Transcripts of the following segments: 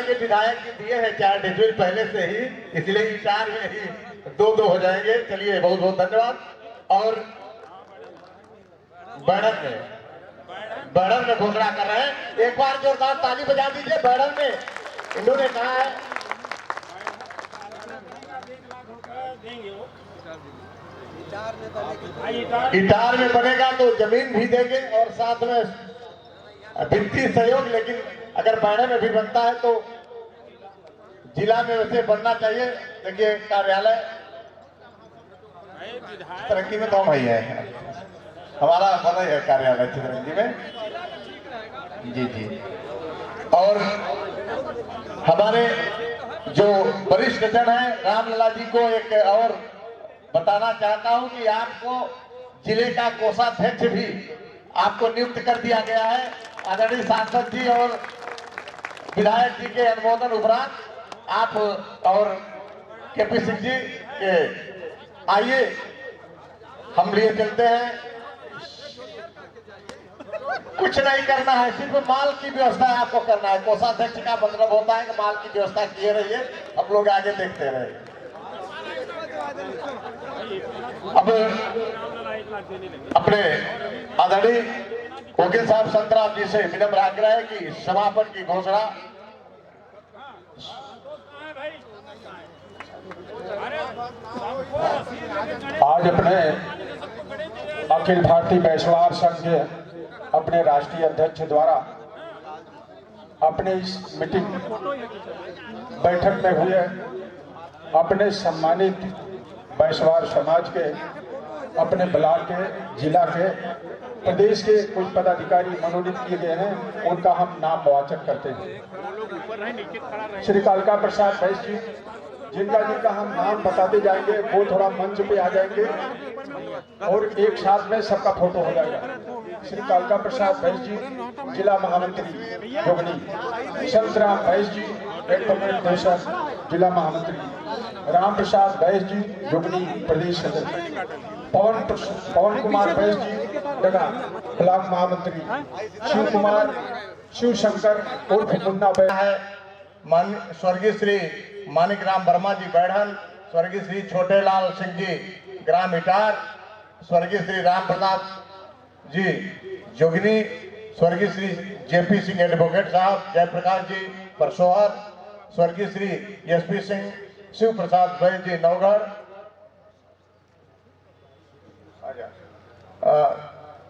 के विधायक जी दिए हैं 4 डिविजन पहले से ही, इसलिए 4 में ही 2-2 हो जाएंगे। चलिए बहुत बहुत धन्यवाद। और बैडर में घोषणा कर रहे हैं, एक बार जोरदार ताली बजा दीजिए। बैडर में इन्होंने कहा है इटार में बनेगा तो जमीन भी देंगे और साथ में वित्तीय सहयोग, लेकिन अगर बैडर में भी बनता है तो जिला में वैसे बनना चाहिए। देखिए कार्यालय तरक्की में तो वही है, हमारा बना है कार्यालय चितरंगी में। जी जी। और हमारे जो वरिष्ठ जन है रामलला जी को एक और बताना चाहता हूं कि आपको जिले का कोषाध्यक्ष भी आपको नियुक्त कर दिया गया है। आदरणीय सांसद जी और विधायक जी के अनुमोदन उपरांत आप और केपी सिंह जी के आइए हम लिए चलते हैं। कुछ नहीं करना है, सिर्फ माल की व्यवस्था आपको करना है। कोषाध्यक्ष का मतलब होता है कि माल की व्यवस्था किए रहिए, हम लोग आगे देखते रहे। अब अपने आदरणीय वकील साहब संतराम जी से विनम्र आग्रह है कि समापन की घोषणा। आज अपने अखिल भारतीय वैश्वार संघ के अपने राष्ट्रीय अध्यक्ष द्वारा अपने इस मीटिंग बैठक में हुए अपने सम्मानित वैश्वार समाज के, अपने ब्लॉक के, जिला के, प्रदेश के कुछ पदाधिकारी मनोनीत किए गए हैं, उनका हम नाम वाचक करते हैं। श्री कालका प्रसाद बैस जी, जिनका हम नाम बताते जाएंगे वो थोड़ा मंच पे आ जाएंगे और एक साथ में सबका फोटो हो जाएगा। श्री कालका प्रसाद बैस जी जिला महामंत्री जोगनी, संतराम बैस जी निदेशक जिला महामंत्री, राम प्रसाद बैस जी जोगनी प्रदेश सदस्य, पवन कुमार बैस जी डगा ब्लॉक महामंत्री, शिव कुमार शिव शंकर उर्फ मुन्ना बैस है, स्वर्गीय श्री मानिक राम वर्मा जी बैढ़न, स्वर्गीय श्री छोटेलाल सिंह जी ग्राम इटार, स्वर्गीय श्री राम प्रताप जी जोगनी, स्वर्गीय श्री जेपी सिंह एडवोकेट साहब जयप्रकाश जी परसोहर, स्वर्गीय श्री एसपी सिंह शिव प्रसाद बैस जी नवगढ़,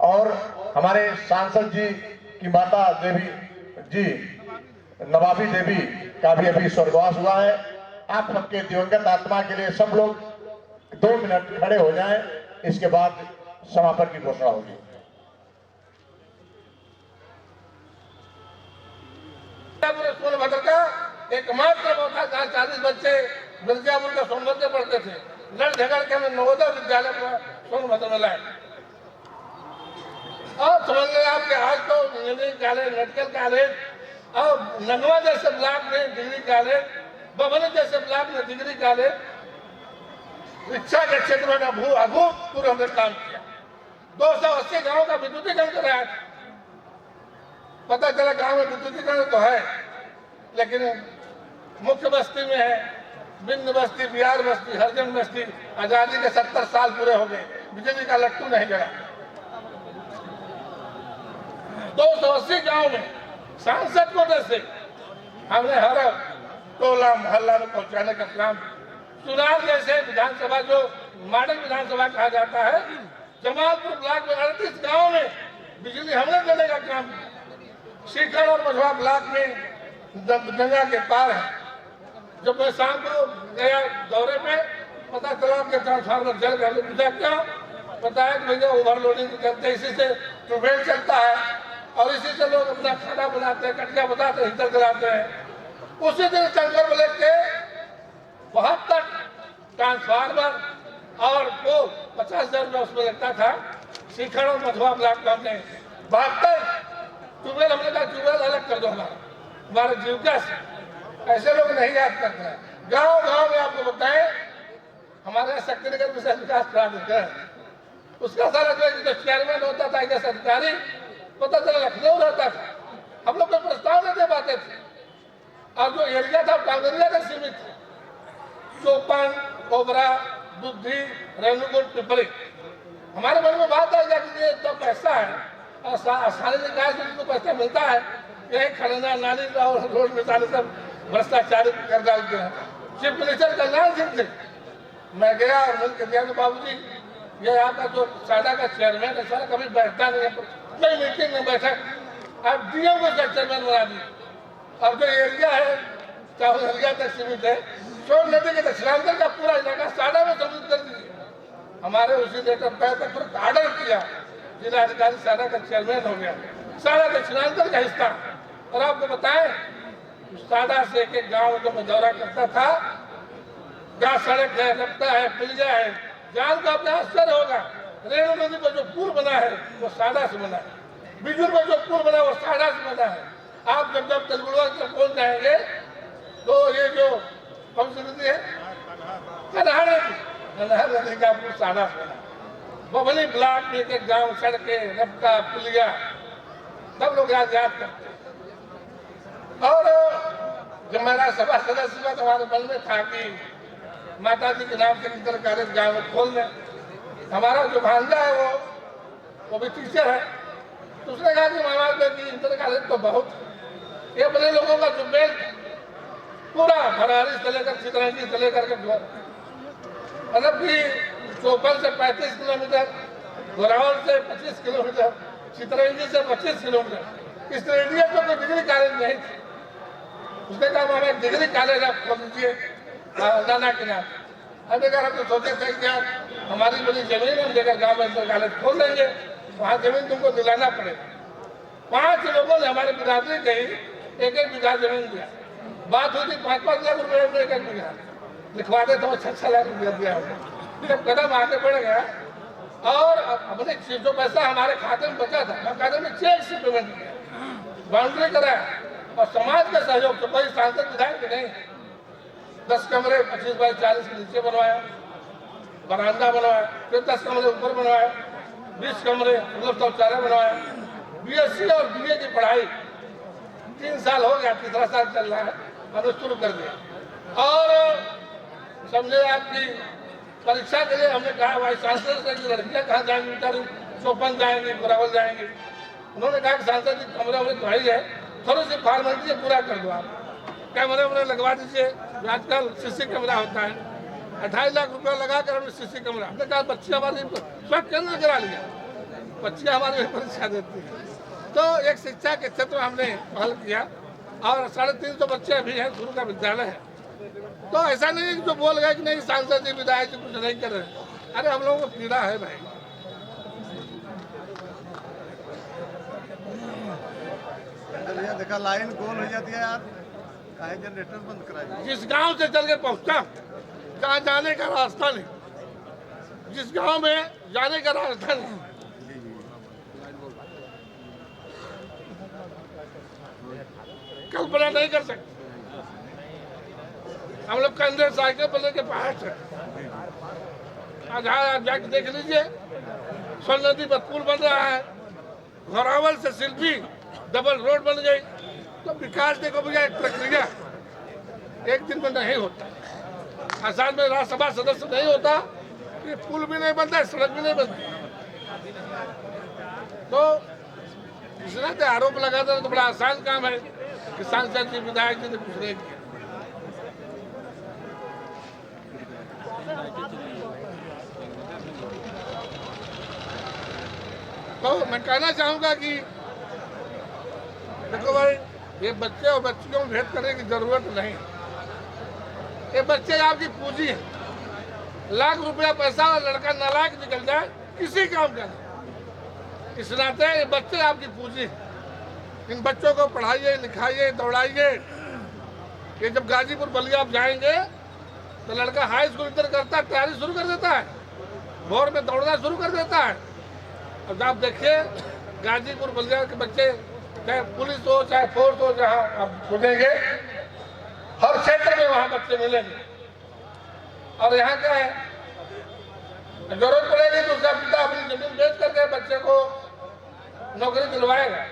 और हमारे सांसद जी की माता देवी जी नवाबी देवी का भी अभी स्वर्गवास हुआ है। आप सबके दिवंगत आत्मा के लिए सब लोग 2 मिनट खड़े हो जाएं, इसके बाद समापन की घोषणा होगी। सोनभद्र का एकमात्र वो था जहाँ 40 बच्चे मिर्जापुर का सोनभद्र पढ़ते थे। लड़ झगड़ के हमें नवोदय विद्यालय सोनभद्र में लाए और समझ लें आपके आज तो इंजीनियरिंग कॉलेज, मेडिकल कॉलेज और नगवा जैसे ब्लॉक में डिग्री कॉलेज, बबन जैसे ब्लॉक में डिग्री कॉलेज, शिक्षा के क्षेत्र में अभूतपूर्व हमने काम किया। 280 गांव का विद्युतीकरण कराया। पता चला गांव में विद्युतीकरण तो है लेकिन मुख्य बस्ती में है, बिंद बस्ती, बिहार बस्ती, हरजन बस्ती, आजादी के 70 साल पूरे हो गए, बिजली का लट्टू नहीं जला। 280 गांव में सांसद कोटे से हमने हर टोला मोहल्ला में पहुंचाने का काम। चुनाव जैसे विधानसभा जो मॉडल विधानसभा कहा जाता है, जमालपुर ब्लॉक में 38 गांव में बिजली हमने देने का काम। सीकर और मझवा ब्लॉक में गंगा के पार है। जब मैं शाम को गया दौरे पे, पता चला कि ट्रांसफार्मर जल गया। पूछा क्या? बताया कि भैया ओवरलोडिंग करते, इसी से ट्यूबवेल चलता है और इसी से लोग अपना खाना बनाते हैं, कटिया बनाते हैं, हीटर चलाते हैं। उसी दिन शंकर ब्लॉक के 72 ट्रांसफार्मर और पोल 50,000 रुपये उसमें लगता था। सीखर और मधुआ ब्लॉक में हमने 72 ट्यूबवेल, हमने कहा ट्यूबवेल अलग कर दो हमारे जीविका से। ऐसे लोग नहीं याद करते हैं। गांव गांव में आपको बताएं, हमारे शक्तिनगर में विकास प्राधिकरण उसका सारा जो चेयरमैन होता था इधर अधिकारी, पता चला लखनऊ रहता था। हम लोग कोई प्रस्ताव नहीं दे पाते थे और जो एरिया था कांगरिया तक सीमित था। चौपन, ओबरा, बुद्धि, रेणुकूट, पिपरी। हमारे मन में बात आ गया कि ये तो पैसा है और आसानी से कहा तो पैसा मिलता है, यही खरीदा नाली और रोड में सारे सब भ्रष्टाचारी कर डालते हैं। चीफ मिनिस्टर कल्याण सिंह थे, मैं गया और मिल के दिया कि बाबूजी ये आपका जो साडा का चेयरमैन है सारा कभी बैठता नहीं है, कोई मीटिंग में बैठा, आप डीएम को चेयरमैन बना दिए। और जो एरिया है चाहे एरिया तक सीमित है, सोन नदी के दक्षिणांचल का पूरा इलाका साडा में सम्मिलित कर दीजिए। हमारे उसी लेटर पर तुरंत ऑर्डर किया, जिला अधिकारी साडा का चेयरमैन हो गया, सारा दक्षिणांचल का हिस्सा। और आपको बताएं साडा से एक गांव जब मैं दौरा करता था, जहाँ सड़क है, रफ्ता है, पुलिया है, जान का अपने आश्चर्य होगा। रेणु नदी पर जो पुल बना है वो साडा से बना है, बिजुर पर जो पुल बना है वो साडा से बना है। आप जब तेलुगुड़ा तक पहुंच जाएंगे तो ये जो कौन सी नदी है, कन्हार नदी का पुल साडा से बना। बबली ब्लॉक में एक गाँव, सड़कें, रफ्ता, पुलिया, सब लोग याद करते हैं। और जब मेरा सभा सदस्य हुआ तो हमारे मन में था कि माता जी के नाम से इंटर कॉलेज गाँव में खोल दें। हमारा जो भांजा है वो भी टीचर है, तो उसने कहा कि मामा की इंटर कॉलेज तो बहुत, ये अपने लोगों का जो बेल्ट पूरा भरारी से लेकर चितरंगी से लेकर के मतलब कि चौपन से 35 किलोमीटर, घोरावल से 25 किलोमीटर, चितरंगी से 25 किलोमीटर, इस एरिया में कोई डिग्री कॉलेज नहीं थी। उसने कहा मामा डिग्री कॉलेज आप खोल दीजिए नाना के नाम। हमने कहा हम तो सोचे थे कि यार हमारी बड़ी जमीन हम देकर गाँव में इंटर कॉलेज खोल देंगे, वहाँ जमीन तुमको दिलाना पड़ेगा। 5 लोगों ने हमारे बिरादरी कही, एक बीघा जमीन दिया। बात हुई थी 5-5 लाख रुपए में एक बीघा लिखवा दे तो 6-6 लाख रुपया दिया। जब कदम आगे बढ़ गया और अपने जो पैसा हमारे खाते में बचा था, हम खाते में चेक से पेमेंट किया, बाउंड्री कराया और समाज का सहयोग। तो कोई सांसद विधायक नहीं, 10 कमरे 25 बाई 40 के नीचे बनवाया, बरामदा बनवाया, फिर 10 कमरे ऊपर बनवाया, 20 कमरे मतलब शौचालय बनवाया। बीएससी और बीए की पढ़ाई 3 साल हो गया, तीसरा साल चल रहा है, हमने शुरू कर दिया। और समझे आपकी परीक्षा के लिए हमने कहा वाइस चांसलर से कि लड़कियां कहाँ जाएंगी, बेचारी चौपन जाएंगी, बराबर जाएंगी। उन्होंने कहा कि सांसद जी कमरा उन्हें तो है, थोड़ी सी फॉर्मेलिटी पूरा कर दो, आप कैमरे उन्हें लगवा दीजिए। आजकल सीसी कैमरा होता है, 28 लाख रुपया लगा कर हमने सीसी कैमरा। हमने कहा बच्ची हमारी सब केंद्र करा लिया, बच्चियाँ हमारी परीक्षा देती है। तो एक शिक्षा के क्षेत्र में हमने पहल किया और 350 बच्चे अभी हैं, शुरू का विद्यालय है। तो ऐसा नहीं कि जो बोल गए कि नहीं सांसद जी विधायक जी कुछ नहीं कर रहे। अरे हम लोगों को पीड़ा है भाई। देखा लाइन गोल हो जाती है यार, काहे जनरेटर बंद कराया। जिस गांव से चल के पहुंचा, जहाँ जाने का रास्ता नहीं, जिस गांव में जाने का रास्ता नहीं, कल्पना नहीं कर सकते। हम लोग कंधे साइकिल पर लेके पहाड़ से आज जाके देख लीजिए, सोन नदी पर पुल बन रहा है, घोरावल से सिल्पी डबल रोड बन गई। तो विकास देखो भैया एक प्रक्रिया, एक दिन में नहीं होता। आसाम में राज्यसभा सदस्य नहीं होता, ये पुल भी नहीं बनता, सड़क भी नहीं बनती। तो इस तरह से आरोप लगा देना तो बड़ा आसान काम है कि सांसद जी विधायक जी ने कुछ नहीं किया। तो मैं कहना चाहूंगा कि देखो भाई, ये बच्चे और बच्चियों में भेद करने की जरूरत नहीं। ये बच्चे आपकी पूंजी है, लाख रुपया पैसा और लड़का नालायक निकल जाए किसी काम का नहीं। इस नाते ये बच्चे आपकी पूंजी है। इन बच्चों को पढ़ाइए, लिखाइए, दौड़ाइए। ये जब गाजीपुर बलिया आप जाएंगे तो लड़का हाई स्कूल इंटर करता है, तैयारी शुरू कर देता है, भोर में दौड़ना शुरू कर देता है। अब आप देखिए गाजीपुर बलिया के बच्चे, चाहे पुलिस हो चाहे फोर्स हो, जहाँ आप सुनेंगे हर क्षेत्र में वहाँ बच्चे मिलेंगे। और यहाँ क्या है, जरूरत पड़ेगी तो उसका पिता अपनी जमीन बेच करके बच्चे को नौकरी दिलवाएगा,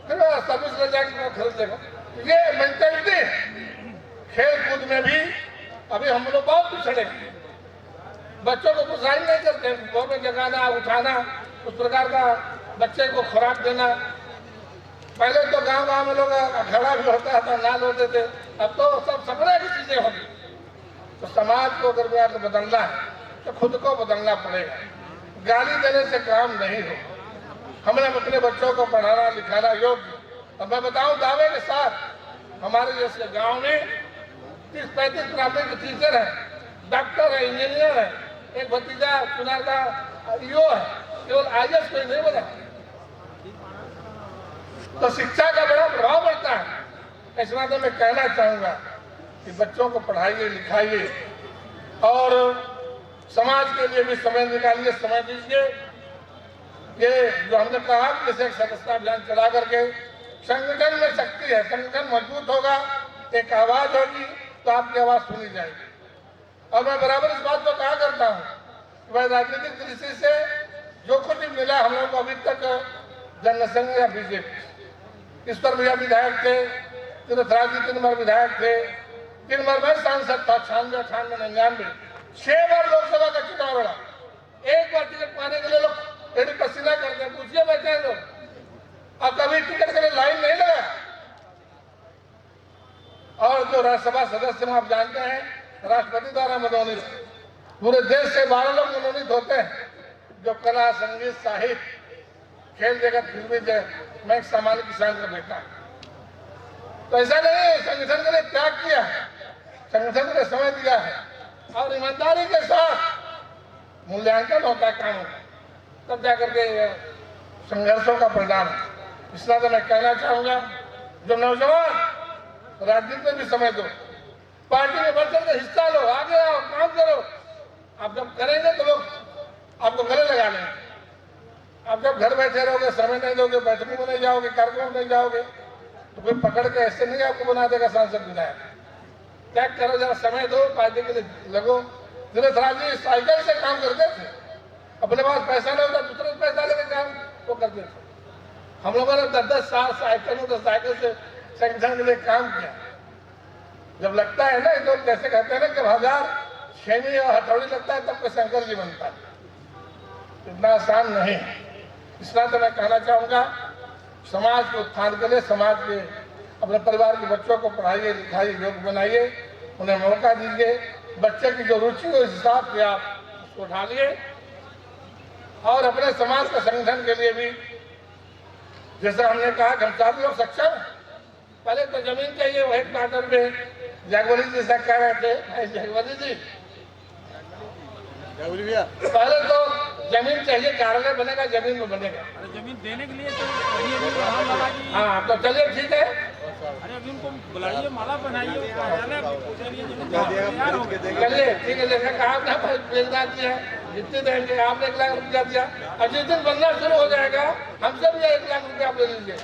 फिर सर्विस ले जाके खरीद देगा। ये मेंटेलिटी खेल कूद में भी अभी हम लोग बहुत पिछड़े हैं। बच्चों को प्रोत्साहित नहीं करते, भोर में जगाना, उठाना, उस प्रकार का बच्चे को खुराक देना। पहले तो गांव में लोग अखाड़ा भी होता था, नाल होते थे, अब तो सब सपने की चीजें होगी। तो समाज को अगर आपको बदलना है तो खुद को बदलना पड़ेगा। गाली देने से काम नहीं हो। हमने अपने बच्चों को पढ़ाना लिखाना योग्य, और मैं बताऊं दावे के साथ हमारे जैसे गांव में 30-35 प्राथमिक के टीचर हैं, डॉक्टर है, इंजीनियर है, एक भतीजा चुनार का ईओ है, केवल IAS कोई नहीं बना। तो शिक्षा का बड़ा प्रभाव पड़ता है। इस बात में मैं कहना चाहूंगा कि बच्चों को पढ़ाइए लिखाइए और समाज के लिए भी समय निकालिए, समय दीजिए। ये जो हमने कहा कि जैसे एक सदस्यता अभियान चला करके संगठन में शक्ति है, संगठन मजबूत होगा, एक आवाज होगी तो आपकी आवाज सुनी जाएगी। और मैं बराबर इस बात को कहा करता हूँ कि भाई राजनीतिक दृष्टि से जो कुछ भी मिला हम लोग को अभी तक जनसंघ या बीजेपी, इस पर भैया विधायक थे, तीर्थराज जी 3 बार विधायक थे, 3 बार मैं सांसद था, 96, 98, 99, 6 बार लोकसभा का चुनाव लड़ा। 1 बार टिकट पाने के लिए लोग एडी पसीना करते हैं, पूछिए बैठे लोग। और कभी टिकट के लिए लाइन नहीं लगा। और जो राज्यसभा सदस्य आप जानते हैं राष्ट्रपति द्वारा मनोनीत, पूरे देश से 12 लोग मनोनीत होते हैं, जो कला, संगीत, साहित्य, खेल जगत, फिल्मी जगत। मैं एक सामान्य किसान का बेटा। तो ऐसा नहीं है, संगठन के लिए त्याग किया है, संगठन के लिए समय दिया है और ईमानदारी के साथ मूल्यांकन होता है काम का, तब जाकर के संघर्षों का परिणाम। इसलिए तो मैं कहना चाहूंगा जो नौजवान राजनीति में भी समय दो, पार्टी में बढ़ चढ़ के हिस्सा लो, आगे आओ, काम करो। आप जब करेंगे तो लोग आपको गले लगा लेंगे। आप जब घर बैठे रहोगे, समय नहीं दोगे, बैठकों में नहीं जाओगे, कार्यक्रम में नहीं जाओगे, तो कोई पकड़ के ऐसे नहीं आपको बना देगा सांसद विधायक। त्याग करो, जरा समय दो, पार्टी के लिए लगो। तीर्थराज जी साइकिल से काम करते थे, अपने पास पैसा नहीं होता, दूसरे पैसा लेकर काम वो करते थे। हम लोगों ने 10-10 साल साइकिल से संगठन के लिए काम किया। जब लगता है ना, लोग जैसे कहते हैं ना, जब 1000 छेनी और हथौड़ी लगता है तब कोई शंकर जी बनता है। इतना आसान नहीं। इसलिए तो मैं कहना चाहूंगा समाज के उत्थान के लिए, समाज के अपने परिवार के बच्चों को पढ़ाइए लिखाइए, योग्य बनाइए, उन्हें मौका दीजिए। बच्चे की जो रुचि हो इस हिसाब से आप उसको ढालिए और अपने समाज के संगठन के लिए भी, जैसे हमने कहा कि हम 4 लोग सक्षम हैं। पहले तो जमीन चाहिए, वही क्वार्टर में जागवली जी से कह रहे थे, जागवली जी पहले तो जमीन चाहिए, कार्यालय बनेगा, जमीन में बनेगा। जमीन देने के लिए तो हाँ, तो चलिए ठीक है। अरे अभी उनको बुलाइए, माला बनाइए, चलिए ठीक है। जैसे कहा आपने बेचना दिया, जितने देंगे आपने 1 लाख रुपया दिया, और जिस दिन बनना शुरू हो जाएगा हमसे भी 1 लाख रुपया आप ले लीजिए।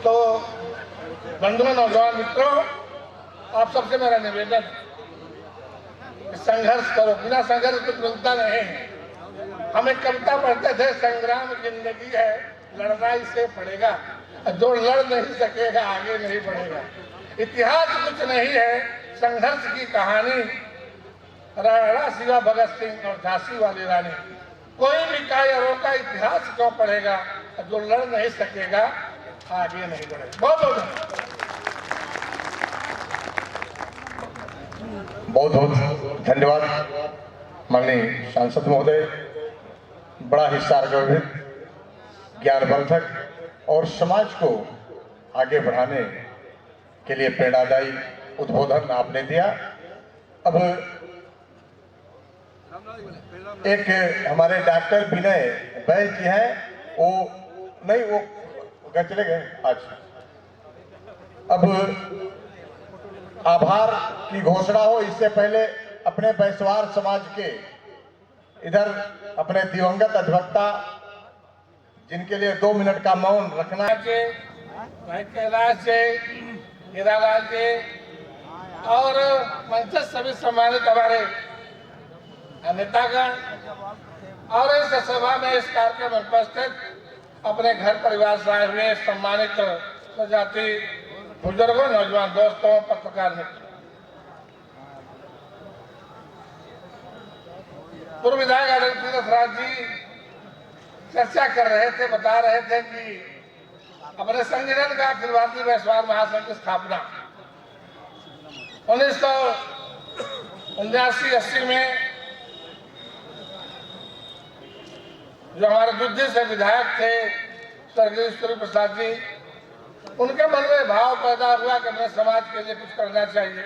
तो बंधुओं, नौजवान मित्रों, आप सबसे मेरा निवेदन है, संघर्ष करो। बिना संघर्ष कुछ मिलता नहीं। हम एक कविता पढ़ते थे, संग्राम जिंदगी है, लड़ना इसे पड़ेगा, जो लड़ नहीं सकेगा आगे नहीं बढ़ेगा। इतिहास कुछ नहीं है, संघर्ष की कहानी, राणा शिवा, भगत सिंह और झांसी वाली रानी। कोई भी काय रोका, इतिहास क्यों पढ़ेगा, जो लड़ नहीं सकेगा आगे नहीं बढ़ेगा। बहुत बहुत धन्यवाद माननीय सांसद महोदय। बड़ा ही सार्वजनिक, ज्ञानवर्धक और समाज को आगे बढ़ाने के लिए प्रेरणादायी उद्बोधन आपने दिया। अब एक हमारे डॉक्टर विनय बैस जी हैं, वो नहीं, वो चले गए आज। अब आभार की घोषणा हो, इससे पहले अपने बैसवार समाज के इधर अपने दिवंगत अधिवक्ता, जिनके लिए 2 मिनट का मौन रखना है, भाई कैलाश जी, हीरालाल जी और मंच सभी सम्मानित हमारे नेतागण, और इस सभा में इस कार्यक्रम में उपस्थित अपने घर परिवार से आए हुए सम्मानित जाति बुजुर्गों, नौजवान दोस्तों, पत्रकार मित्र, पूर्व विधायक आदरणीय तीर्थराज जी चर्चा कर रहे थे, बता रहे थे कि अपने संगठन का अखिल भारतीय वैश्वार महासंघ की स्थापना 1979-80 में जो हमारे बुद्धि से विधायक थे स्वर्गीय ईश्वरी प्रसाद जी, उनके मन में भाव पैदा हुआ कि अपने समाज के लिए कुछ करना चाहिए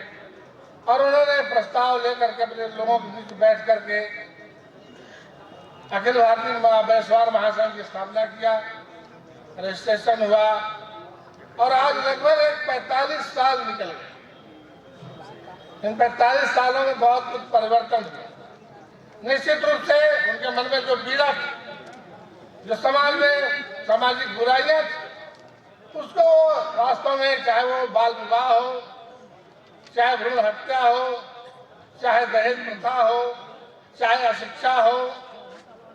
और उन्होंने प्रस्ताव लेकर के अपने लोगों के बीच बैठ करके अखिल भारतीय वैश्वार महासंघ की स्थापना किया, रजिस्ट्रेशन हुआ और आज लगभग 45 साल निकल गए। इन 45 सालों में बहुत कुछ परिवर्तन हुआ। निश्चित रूप से उनके मन में जो पीड़ा थी, जो समाज में सामाजिक बुराइयां थी, उसको वास्तव में चाहे वो बाल विवाह हो, चाहे भ्रूण हत्या हो, चाहे दहेज प्रथा हो, चाहे अशिक्षा हो,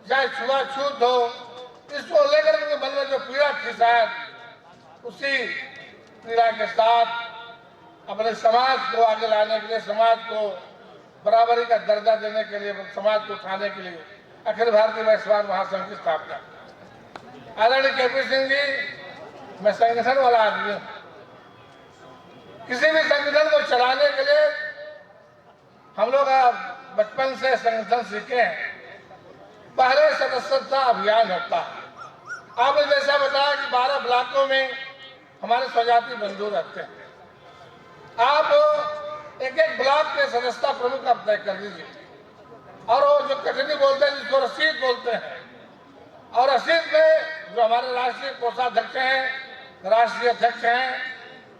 चाहे छुआछूत हो, इसको लेकर उनके मन में जो पीड़ा थी, शायद उसी पीड़ा के साथ अपने समाज को आगे लाने के लिए, समाज को बराबरी का दर्जा देने के लिए, समाज को उठाने के लिए अखिल भारतीय वैश्वार महासंघ की स्थापना। आदरणीय केपी सिंह जी, मैं संगठन वाला आदमी हूँ। किसी भी संगठन को चलाने के लिए हम लोग बचपन से संगठन सीखे हैं। पहले सदस्यता अभियान होता है। आपने जैसा बताया कि 12 ब्लॉकों में हमारे स्वजाति बंधु रहते हैं। आप एक एक ब्लॉक के सदस्यता प्रमुख आप तय कर दीजिए और वो जो कटनी बोलते हैं, जिसको रसीद बोलते हैं, और रसीद में जो हमारे राष्ट्रीय कोषाध्यक्ष हैं, राष्ट्रीय अध्यक्ष हैं,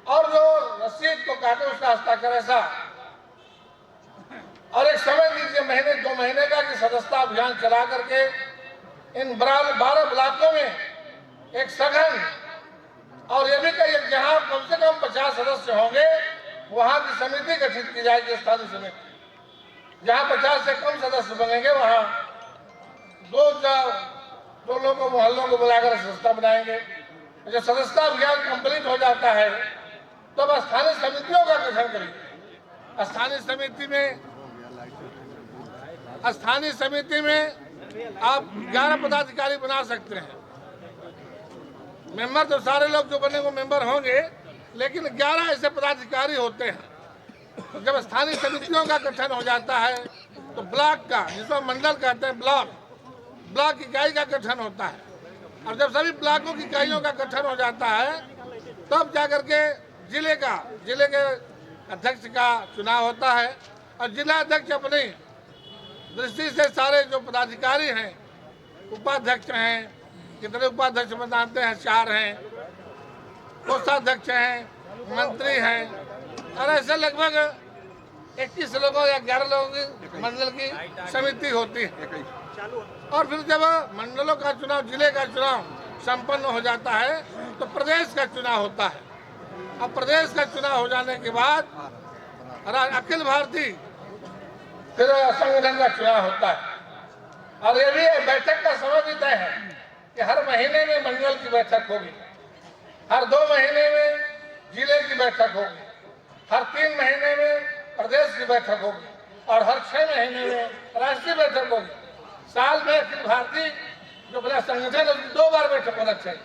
और जो रसीद को काटे उसका हस्ताक्षर ऐसा, और एक समय दीजिए महीने 2 महीने का कि सदस्यता अभियान चला करके इन 12 ब्लॉकों में एक सघन, और ये भी कहिए जहां कम से कम 50 सदस्य होंगे वहां की समिति गठित की जाएगी, स्थानीय समिति। जहां 50 से कम सदस्य बनेंगे वहां दो लोगों मोहल्लों को बुलाकर सदस्यता बनाएंगे। जब सदस्यता अभियान कंप्लीट हो जाता है तो अब स्थानीय समितियों का गठन करेंगे। स्थानीय समिति में आप 11 पदाधिकारी बना सकते हैं। मेंबर तो सारे लोग जो बने वो मेंबर होंगे, लेकिन 11 ऐसे पदाधिकारी होते हैं। तो जब स्थानीय समितियों का गठन हो जाता है तो ब्लॉक का, जिसको मंडल कहते हैं, ब्लॉक इकाई का गठन होता है। और जब सभी ब्लॉकों की इकाइयों का गठन हो जाता है तब जाकर के जिले के अध्यक्ष का चुनाव होता है। और जिला अध्यक्ष अपनी दृष्टि से सारे जो पदाधिकारी हैं, उपाध्यक्ष हैं, कितने उपाध्यक्ष बताते हैं, 4 हैं, कोषाध्यक्ष हैं, मंत्री हैं, और ऐसे लगभग 21 लोगों या 11 लोगों की मंडल की समिति होती है। और फिर जब मंडलों का चुनाव, जिले का चुनाव संपन्न हो जाता है तो प्रदेश का चुनाव होता है। अब प्रदेश का चुनाव हो जाने के बाद अखिल भारतीय फिर संगठन का चुनाव होता है। और ये भी बैठक का समय भी तय है कि हर महीने में मंडल की बैठक होगी, हर 2 महीने में जिले की बैठक होगी, हर 3 महीने में प्रदेश की बैठक होगी और हर 6 महीने में राष्ट्रीय बैठक होगी। साल में अखिल भारतीय जो बड़ा संगठन है 2 बार बैठक होना चाहिए।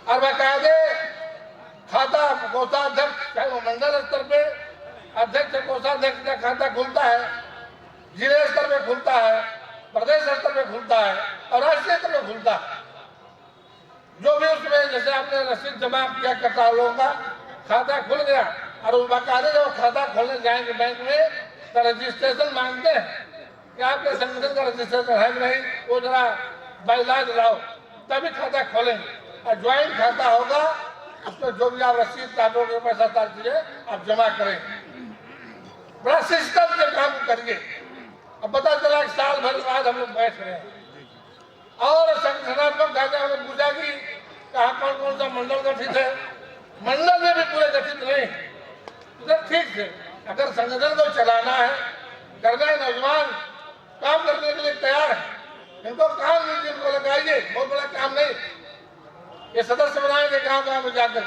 और बाकायदे खाता कोषाध्यक्ष, चाहे वो मंडल स्तर पे अध्यक्ष कोषाध्यक्ष का खाता खुलता है, जिले स्तर पे खुलता है, प्रदेश स्तर पे खुलता है और राष्ट्रीय स्तर पे खुलता है। जो भी उसमें जैसे आपने रसीद जमा किया करता लोगों का खाता खुल गया और उस बाकायदे जब खाता खोलने जाएंगे बैंक में तो रजिस्ट्रेशन मांगते हैं कि आपके संगठन का रजिस्ट्रेशन है कि नहीं, वो जरा बाइलाज लाओ, तभी खाता खोलेंगे। और ज्वाइंट खाता होगा, उसमें जो भी आप रसीद काटोगे, पैसा तार दीजिए, आप जमा करेंगे। बड़ा सिस्टम से काम करिए। अब पता चला कि साल भर बाद हम लोग बैठ रहे हैं और संगठनात्मक ढांचा हमने पूछा कि कहाँ कौन सा मंडल गठित है। मंडल में भी पूरे गठित नहीं है। ठीक है, अगर संगठन को चलाना है, करना है, नौजवान काम करने के लिए तैयार है, इनको काम दीजिए, इनको लगाइए। बहुत बड़ा काम नहीं, ये सदस्य बनाएंगे गाँव में जाकर,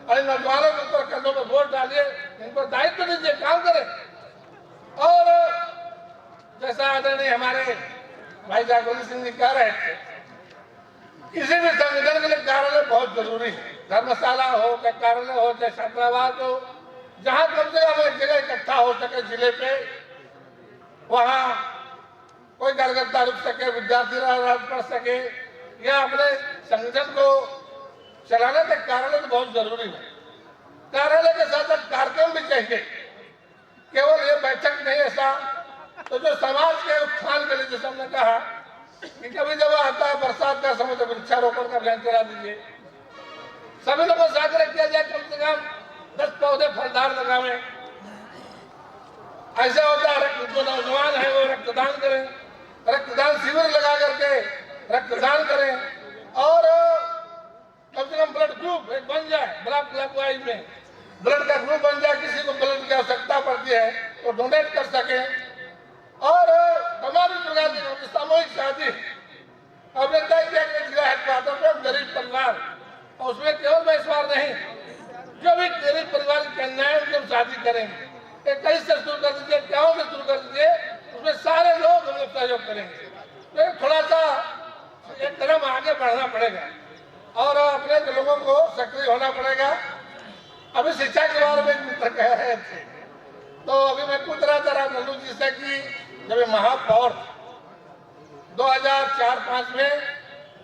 और इन नौजवानों के ऊपर कंधों पर वोट डालिए, इन पर दायित्व दीजिए, काम करें। और जैसा आदरणीय हमारे भाई जागोरी सिंह जी कह रहे थे, किसी भी संगठन के लिए कार्यालय बहुत जरूरी है। धर्मशाला हो, चाहे कार्यालय हो, चाहे छात्रावास हो, जहां कम से कम एक जगह इकट्ठा हो सके जिले पे, वहां कोई कार्यकर्ता रुक सके, विद्यार्थी रात पढ़ सके या अपने संगठन को चलाने तक कार्यालय तो बहुत जरूरी है। कार्यालय के साथ साथ कार्यक्रम भी चाहिए, केवल ये बैठक नहीं। ऐसा तो जो समाज के उत्थान के लिए, जैसे हमने कहा कि कभी जब आता है बरसात का समय तो वृक्षारोपण का अभियान चला दीजिए, सभी लोगों से आग्रह किया जाए कम से कम 10 पौधे फलदार लगावे। ऐसा होता है जो नौजवान है वो रक्तदान करें, रक्तदान शिविर लगा करके रक्तदान करें, और कम से कम ब्लड ग्रुप एक बन जाए, ब्लॉक वाइज में ब्लड का ग्रुप बन जाए। किसी को ब्लड की आवश्यकता पड़ती है तो डोनेट कर सके। और तमाम प्रकार की सामूहिक शादी हमने तय किया जिला हेडक्वार्टर पर गरीब परिवार, और उसमें केवल महेश्वर नहीं, जो भी गरीब परिवार की कन्याएं उनकी हम शादी करेंगे। एक कहीं से शुरू कर दीजिए, गाँव से शुरू कर दीजिए, उसमें सारे लोग हम लोग सहयोग करेंगे। तो थोड़ा सा एक कदम आगे बढ़ना पड़ेगा और अपने लोगों को सक्रिय होना पड़ेगा। अभी शिक्षा के बारे में एक मित्र कह रहे थे, तो अभी मैं पूछ रहा था राम नल्लू जी से कि जब ये महापौर 2004-05 में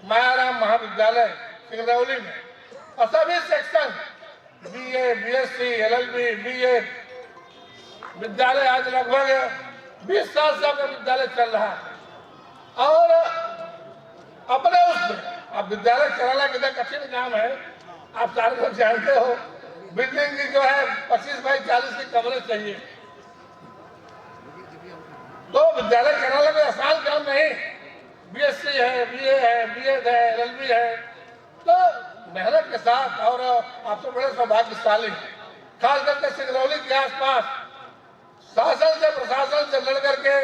मायाराम महाविद्यालय सिंगरौली में, और सभी section BA, BSc, LLB, BA विद्यालय आज लगभग 20 साल से आपका विद्यालय चल रहा है। और अपने उसमें अब विद्यालय चलाना कितना कठिन काम है, आप सारे लोग जानते हो। बिल्डिंग की जो है 25 बाई 40 की कमरे चाहिए, तो विद्यालय चलाना कोई आसान काम नहीं। BSc है, BA है, BEd है, LLB है, तो मेहनत के साथ, और आपसे बड़े सौभाग्यशाली खास करके सिंगरौली के आसपास शासन से प्रशासन से लड़ करके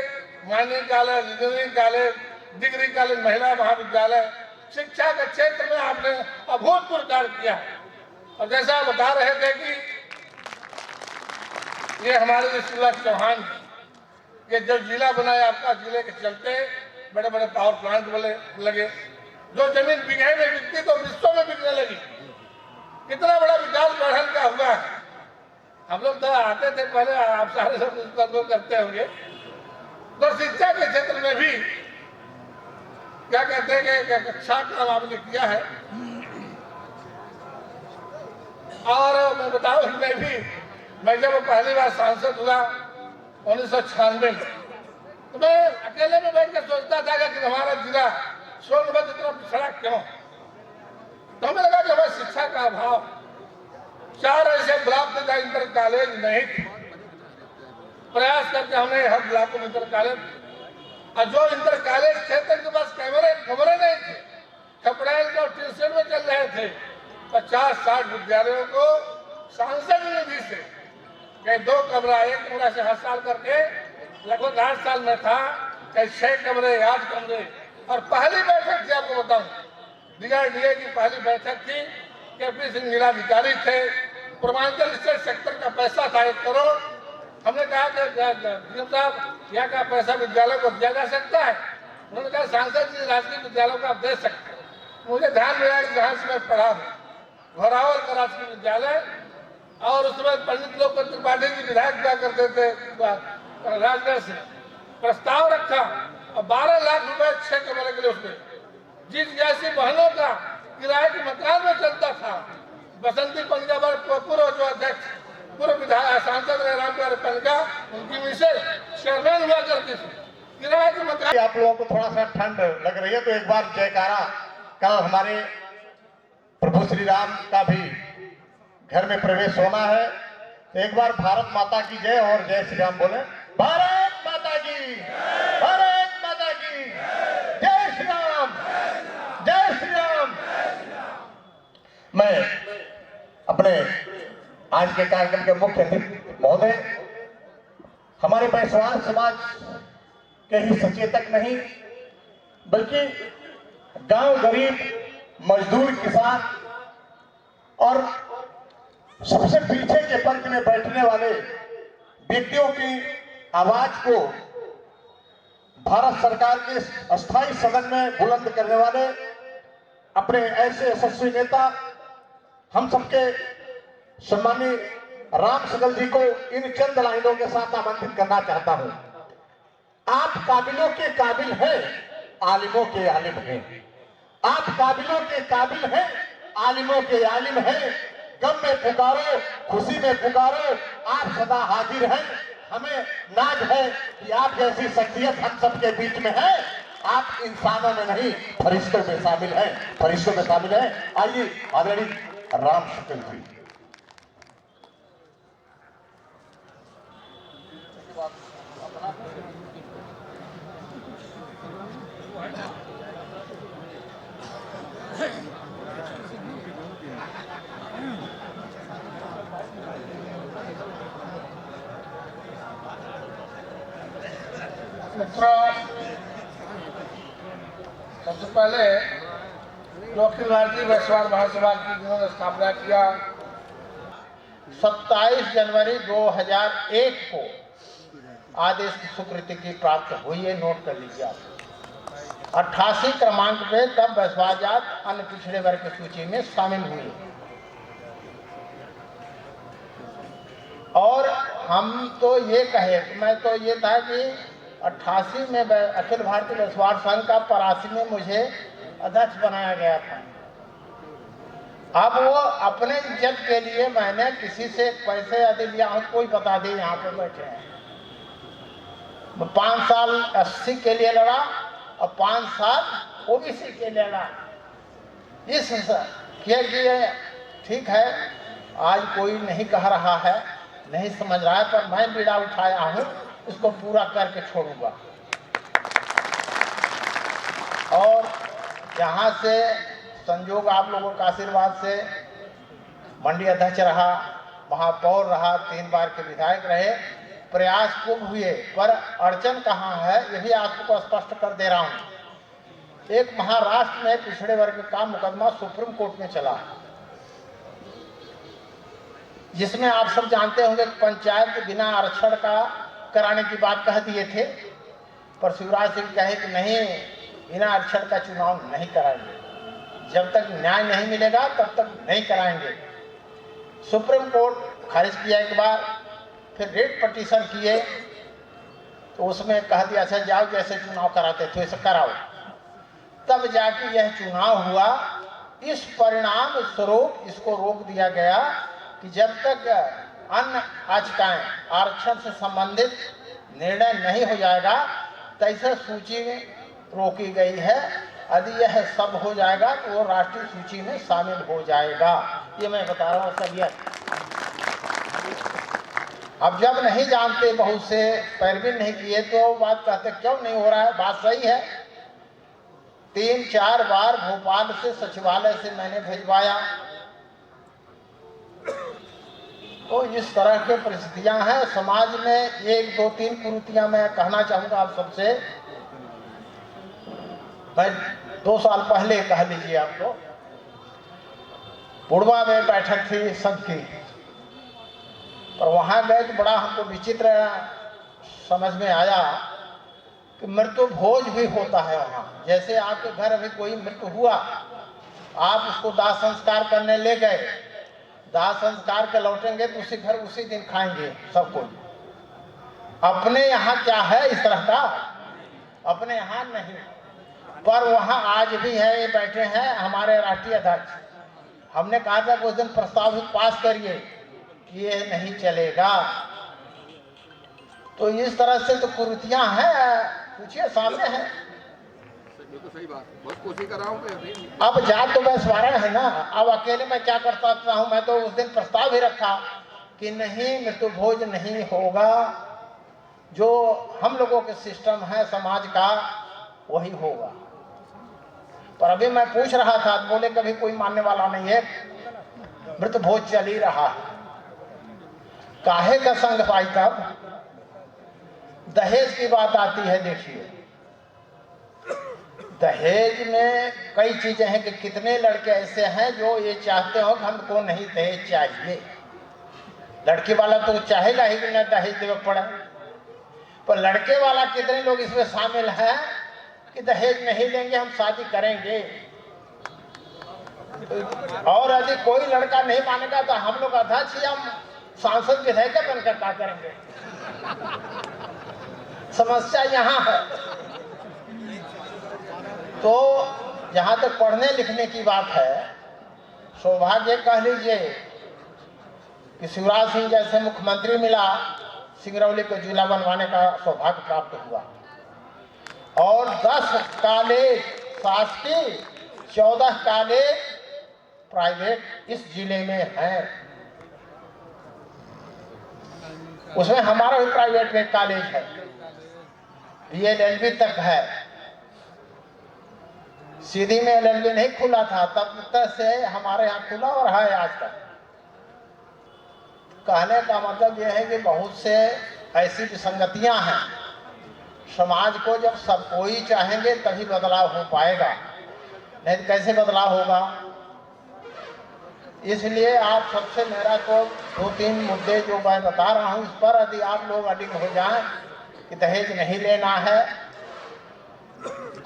mining college, engineering college, degree college, महिला महाविद्यालय, शिक्षा के क्षेत्र में आपने अभूतपूर्व कार्य किया है। और जैसा आप बता रहे थे कि ये हमारे जो शिवराज चौहान, ये जब जिला बनाया आपका, जिले के चलते बड़े बड़े पावर प्लांट लगे, जो जमीन बिकने में बिकती तो विश्व में बिकने लगी। कितना बड़ा विकास बढ़न का हुआ है। हम लोग तो आते थे पहले, आप सारे लोग करते होंगे। तो शिक्षा के क्षेत्र में भी क्या कहते हैं कि अच्छा काम आपने किया है। और मैं बताऊं, मैं जब पहली बार सांसद हुआ 1996 में, तो मैं अकेले में बैठ कर सोचता था कि हमारा जिला सोनभद्र इतना पिछड़ा क्यों। तो हमें लगा कि हमें शिक्षा का अभाव, 4 ऐसे ब्लॉक थे इंटर कॉलेज नहीं थे। प्रयास करके हमने हर ब्लॉक में इंटर कॉलेज, और जो इंटर कॉलेज थे तो इनके पास कमरे नहीं थे, कपड़ेल को ट्यूशन में चल रहे थे। 50-60 विद्यालयों को सांसद निधि से 2 कमरा, 1 कमरा से हर साल करके लगभग 8 साल में था, 6 कमरे, 8 कमरे। और पहली बैठक थी, आपको बताऊं, DRDA की पहली बैठक थी। KP सिंह जिलाधिकारी थे, पूर्वांचल स्टेट सेक्टर का पैसा था 1 करोड़। हमने कहा कि डीएम साहब यहाँ का पैसा विद्यालय को दिया जा सकता है। उन्होंने कहा सांसद जी राजकीय विद्यालयों को आप दे सकते हैं। मुझे ध्यान में आया कि जहाँ से मैं पढ़ा हूँ, घोरावल का राजकीय विद्यालय, और उसमें पंडित लोग त्रिपाठी जी विधायक हुआ करते थे राजगढ़ से, प्रस्ताव रखा और 12 लाख रुपए 6 कमरे के लिए उसमें, जिस जैसी बहनों का किराए के मकान में चलता था। बसंती पंजा पूर्व जो अध्यक्ष, पूर्व विधायक सांसद रामकुमार पंजा, उनकी मिसेज चेयरमैन हुआ करती थी, किराए के मकान। आप लोगों को थोड़ा सा ठंड लग रही है तो एक बार जयकारा। कल हमारे प्रभु श्री राम का भी घर में प्रवेश होना है, तो एक बार भारत माता की जय और जय श्री राम बोले। भारत माता की, भारत माता की जय श्री राम, जय श्री राम। मैं अपने आज के कार्यक्रम के मुख्य अतिथि महोदय, हमारे बैसवार समाज के ही सचेतक नहीं बल्कि गांव गरीब, मजदूर, किसान और सबसे पीछे के पंक्ति में बैठने वाले व्यक्तियों की आवाज को भारत सरकार के अस्थायी सदन में बुलंद करने वाले अपने ऐसे यशस्वी नेता हम सबके सम्मानीय राम सकल जी को इन चंद लाइनों के साथ आमंत्रित करना चाहता हूं। आप काबिलों के काबिल हैं, आलिमों के आलिम हैं। आप काबिलों के काबिल हैं, आलिमों के आलिम हैं। गम में पुकारो, खुशी में पुकारो, आप सदा हाजिर हैं। हमें नाज है कि आप जैसी शख्सियत हम सबके बीच में है। आप इंसानों में नहीं, फरिश्तों में शामिल हैं, फरिश्तों में शामिल हैं। आइए आदरणीय राम सकल जी। मित्रों, सबसे पहले जो अखिल भारतीय वैश्वान महासभा की जिन्होंने स्थापना किया 27 जनवरी 2001 को आदेश की स्वीकृति की प्राप्त हुई है। नोट कर लीजिए आप। 88 क्रमांक पे तब वैश्वान जात अन्य पिछड़े वर्ग की सूची में शामिल हुई। और हम तो ये कहे, मैं तो ये था कि 88 में अखिल भारतीय वैश्वान संघ का 83 में मुझे अध्यक्ष बनाया गया था। अब वो अपने इज्जत के लिए मैंने किसी से पैसे यदि लिया हूं, कोई बता दे, यहाँ पे बैठे हैं। 5 साल 80 के लिए लड़ा और 5 साल ओबीसी के लिए लड़ा। इस किए ठीक है, आज कोई नहीं कह रहा है, नहीं समझ रहा है, पर मैं बीड़ा उठाया हूँ, इसको पूरा करके छोड़ूंगा। और यहाँ से संयोग आप लोगों का आशीर्वाद से मंडी अध्यक्ष रहा, महापौर रहा, 3 बार के विधायक रहे, प्रयास खूब हुए, पर अड़चन कहाँ है यही आपको स्पष्ट कर दे रहा हूँ। एक महाराष्ट्र में पिछड़े वर्ग का मुकदमा सुप्रीम कोर्ट में चला, जिसमें आप सब जानते होंगे पंचायत बिना आरक्षण का कराने की बात कह दिए थे, पर शिवराज सिंह कहे कि नहीं, बिना आरक्षण का चुनाव नहीं कराएंगे, जब तक न्याय नहीं मिलेगा तब तक नहीं कराएंगे। सुप्रीम कोर्ट खारिज किया एक बार, फिर रेट पटिशन किए तो उसमें कह दिया अच्छा जाओ जैसे चुनाव कराते थे वैसे कराओ। तब जाके यह चुनाव हुआ। इस परिणाम स्वरूप इसको रोक दिया गया कि जब तक अन्य याचिकाएं आरक्षण से संबंधित निर्णय नहीं हो जाएगा, तैसे सूची में रोकी गई है। यदि यह सब हो जाएगा तो वो राष्ट्रीय सूची में शामिल हो जाएगा। ये मैं बता रहा हूँ सबियत। अब जब नहीं जानते, बहुत से पैरवी नहीं किए तो बात कहते क्यों नहीं हो रहा है। बात सही है। 3-4 बार भोपाल से सचिवालय से मैंने भिजवाया। तो इस तरह के परिस्थितियां हैं समाज में। 1, 2, 3 कुरीतियां मैं कहना चाहूंगा आप सबसे। मैं 2 साल पहले कह लीजिए आपको, बुढ़वा में बैठक थी सबकी, पर वहां गए तो बड़ा हमको विचित्र समझ में आया कि मृत्यु भोज भी होता है वहाँ। जैसे आपके घर अभी कोई मृत्यु हुआ, आप उसको दाह संस्कार करने ले गए, दाह संस्कार के लौटेंगे तो उसी घर उसी दिन खाएंगे सब कोई। अपने यहाँ क्या है इस तरह का? अपने यहाँ नहीं, पर वहाँ आज भी है। ये बैठे हैं हमारे राष्ट्रीय अध्यक्ष। हमने कहा था कि उस दिन प्रस्ताव पास करिए, ये नहीं चलेगा। तो इस तरह से तो कुरीतियां हैं, पूछिए सामने है। तो सही बात, बहुत कोशिश कर रहा हूँ। अब जात तो वैश्वारण है ना, अब अकेले मैं क्या कर सकता हूँ। मैं तो उस दिन प्रस्ताव ही रखा कि नहीं, मृत्यु भोज नहीं होगा, जो हम लोगों के सिस्टम है समाज का वही होगा। पर अभी मैं पूछ रहा था, बोले कभी कोई मानने वाला नहीं है, मृत्यु भोज चल ही रहा है। काहे का संग पाई? तब दहेज की बात आती है। देखिए, दहेज में कई चीजें हैं कि कितने लड़के ऐसे हैं जो ये चाहते हो कि हमको नहीं दहेज चाहिए। लड़की वाला तो चाहेगा ही कि न दहेज देवे पड़े, पर लड़के वाला कितने लोग इसमें शामिल हैं कि दहेज नहीं लेंगे, हम शादी करेंगे। और यदि कोई लड़का नहीं मानेगा तो हम लोग अध्यक्ष या सांसद विधायक बनकर क्या करेंगे? समस्या यहाँ है। तो जहाँ तक पढ़ने लिखने की बात है, सौभाग्य कह लीजिए कि शिवराज सिंह जैसे मुख्यमंत्री मिला, सिंगरौली को जिला बनवाने का सौभाग्य प्राप्त हुआ। और 10 कॉलेज शासकीय, 14 कॉलेज प्राइवेट इस जिले में हैं। उसमें हमारा भी प्राइवेट में कॉलेज है, BLLB तक है। सीधी में LLB नहीं खुला था, तब तक से हमारे यहाँ खुला और है आज तक। कहने का मतलब यह है कि बहुत से ऐसी विसंगतियां हैं। समाज को जब सब कोई चाहेंगे तभी बदलाव हो पाएगा, नहीं तो कैसे बदलाव होगा? इसलिए आप सबसे मेरा तो 2-3 मुद्दे जो मैं बता रहा हूँ, इस पर यदि आप लोग अडिग हो जाएं कि दहेज नहीं लेना है,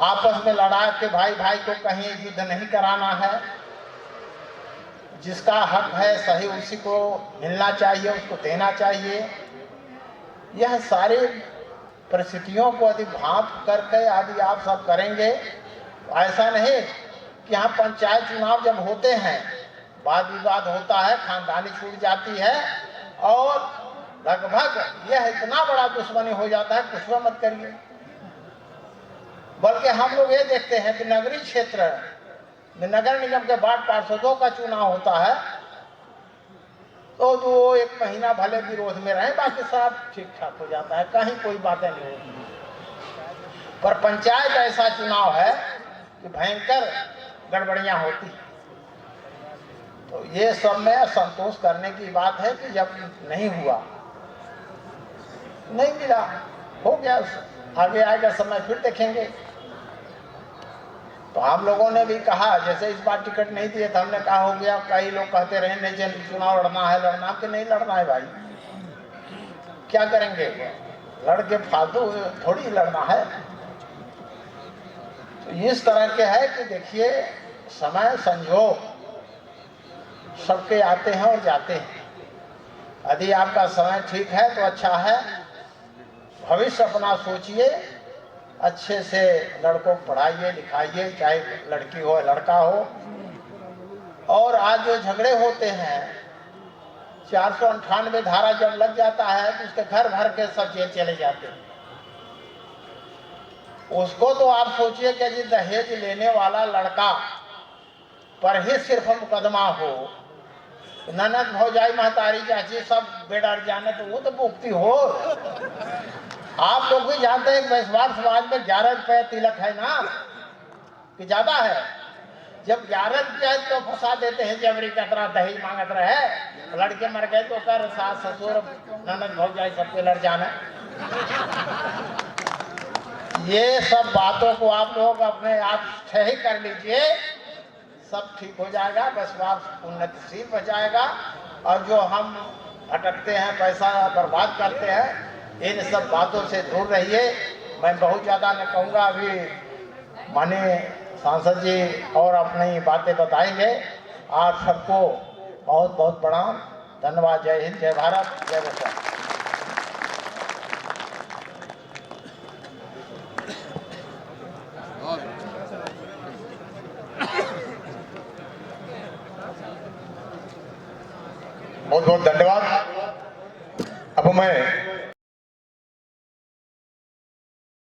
आपस में लड़ा के भाई भाई को कहीं युद्ध नहीं कराना है, जिसका हक है सही उसी को मिलना चाहिए, उसको देना चाहिए। यह सारी परिस्थितियों को यदि भांप करके यदि आप सब करेंगे, ऐसा नहीं कि यहाँ पंचायत चुनाव जब होते हैं वाद विवाद होता है, खानदानी छूट जाती है और लगभग यह इतना बड़ा दुश्मनी हो जाता है, कुछ मत करिए। बल्कि हम लोग ये देखते हैं कि नगरीय क्षेत्र में नगर निगम के वार्ड पार्षदों का चुनाव होता है तो जो 1 महीना भले विरोध में रहे, बाकी सब ठीक ठाक हो जाता है, कहीं कोई बातें नहीं होती। पर पंचायत ऐसा चुनाव है कि भयंकर गड़बड़ियां होती हैं। तो ये सब में संतोष करने की बात है कि जब नहीं हुआ, नहीं मिला, हो गया, आगे आएगा समय फिर देखेंगे। तो हम लोगों ने भी कहा, जैसे इस बार टिकट नहीं दिए तो हमने कहा हो गया। कई लोग कहते रहे नहीं जन चुनाव लड़ना है, लड़ना कि नहीं लड़ना है भाई, क्या करेंगे, लड़के फालतू थोड़ी लड़ना है। तो इस तरह के है कि देखिए समय संयोग सबके आते हैं और जाते हैं। यदि आपका समय ठीक है तो अच्छा है, भविष्य अपना सोचिए, अच्छे से लड़कों को पढ़ाइए लिखाइए, चाहे लड़की हो लड़का हो। और आज जो झगड़े होते हैं, 498 धारा जब लग जाता है तो उसके घर भर के सब जेल चले जाते हैं। उसको तो आप सोचिए कि यदि दहेज लेने वाला लड़का पर ही सिर्फ मुकदमा हो, ननद भौजाई महतारी चाची सब बेडर जाने तो वो तो मुक्ति हो। आप लोग भी जानते हैं कि वैश्वार समाज में 11 रुपये तिलक है ना, कि ज्यादा है। जब 11 रुपया तो फंसा देते हैं, जबरी कतरा दहेज मांगत रहे, लड़के मर गए तो कर सास ससुर ननद भौजाई सबके लड़ जाना। ये सब बातों को आप लोग अपने आप सही कर लीजिए, सब ठीक हो जाएगा, वैश्वार उन्नतिशील हो जाएगा। और जो हम भटकते हैं, पैसा बर्बाद करते हैं, इन सब बातों से दूर रहिए। मैं बहुत ज़्यादा नहीं कहूँगा, अभी माननीय सांसद जी और अपनी बातें बताएंगे। आप सबको बहुत बहुत प्रणाम, धन्यवाद। जय हिंद, जय भारत, जय बच्चा। बहुत बहुत धन्यवाद। अब मैं